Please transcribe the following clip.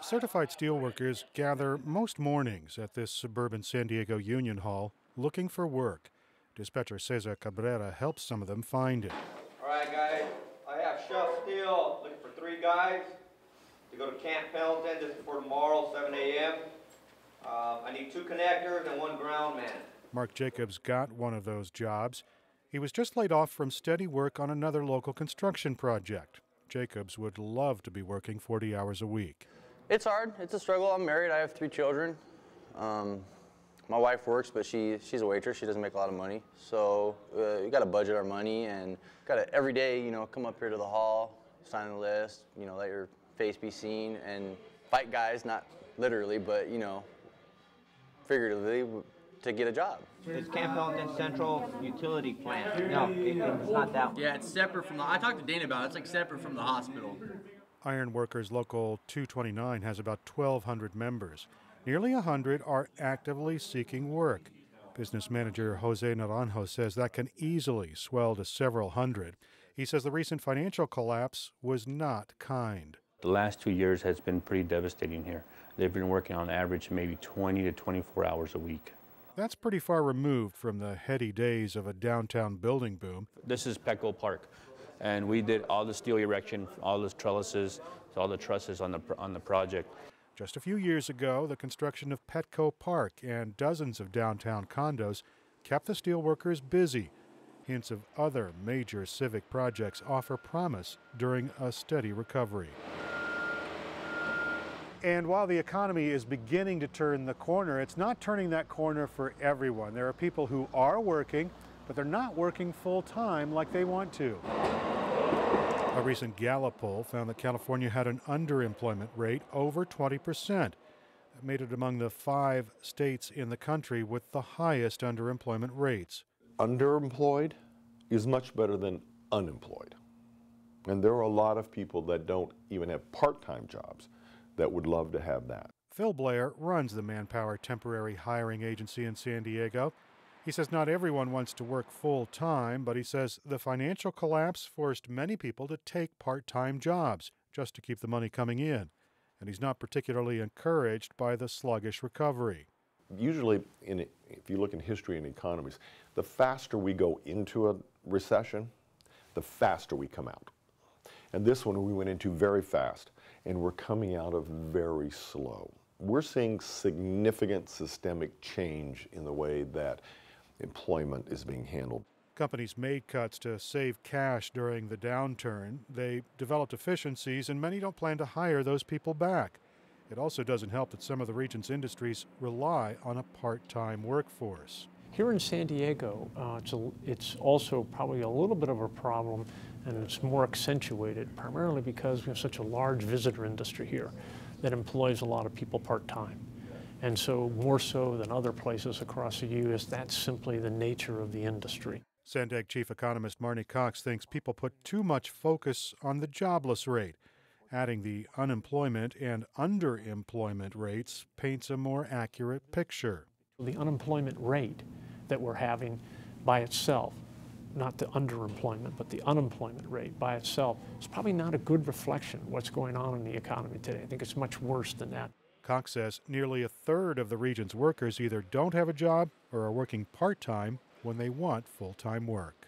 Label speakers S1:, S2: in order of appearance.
S1: Certified steelworkers gather most mornings at this suburban San Diego Union Hall looking for work. Dispatcher Cesar Cabrera helps some of them find it.
S2: All right, guys, I have shelf steel looking for 3 guys to go to Camp Pendleton just before tomorrow, 7 a.m. I need 2 connectors and 1 ground man.
S1: Mark Jacobs got one of those jobs. He was just laid off from steady work on another local construction project. Jacobs would love to be working 40 hours a week.
S3: It's hard. It's a struggle. I'm married. I have 3 children. My wife works, but she's a waitress. She doesn't make a lot of money. So we got to budget our money and got to every day, come up here to the hall, sign the list, let your face be seen and fight guys, not literally, but, figuratively, to get a job.
S2: It's Camp Pendleton Central Utility Plant. No, it's not that one.
S4: Yeah, it's separate from I talked to Dana about it. It's like separate from the hospital.
S1: Iron Workers Local 229 has about 1,200 members. Nearly 100 are actively seeking work. Business manager Jose Naranjo says that can easily swell to several hundred. He says the recent financial collapse was not kind.
S5: The last 2 years has been pretty devastating here. They've been working on average maybe 20 to 24 hours a week.
S1: That's pretty far removed from the heady days of a downtown building boom.
S5: This is Petco Park, and we did all the steel erection, all the trellises, all the trusses on the project.
S1: Just a few years ago, the construction of Petco Park and dozens of downtown condos kept the steelworkers busy. Hints of other major civic projects offer promise during a steady recovery. And while the economy is beginning to turn the corner, it's not turning that corner for everyone. There are people who are working, but they're not working full-time like they want to. A recent Gallup poll found that California had an underemployment rate over 20%. That made it among the 5 states in the country with the highest underemployment rates.
S6: Underemployed is much better than unemployed. And there are a lot of people that don't even have part-time jobs that would love to have that.
S1: Phil Blair runs the Manpower temporary hiring agency in San Diego. He says not everyone wants to work full-time, but he says the financial collapse forced many people to take part-time jobs just to keep the money coming in. And he's not particularly encouraged by the sluggish recovery.
S6: Usually, if you look in history and economies, the faster we go into a recession, the faster we come out. And this one we went into very fast, and we're coming out of very slow. We're seeing significant systemic change in the way that employment is being handled.
S1: Companies made cuts to save cash during the downturn. They developed efficiencies, and many don't plan to hire those people back. It also doesn't help that some of the region's industries rely on a part-time workforce.
S7: Here in San Diego, it's also probably a little bit of a problem, and it's more accentuated, primarily because we have such a large visitor industry here that employs a lot of people part-time. And so more so than other places across the U.S., that's simply the nature of the industry.
S1: Sandeg chief economist Marnie Cox thinks people put too much focus on the jobless rate. Adding the unemployment and underemployment rates paints a more accurate picture.
S7: The unemployment rate that we're having by itself, not the underemployment, but the unemployment rate by itself, is probably not a good reflection of what's going on in the economy today. I think it's much worse than that.
S1: Cox says nearly a third of the region's workers either don't have a job or are working part-time when they want full-time work.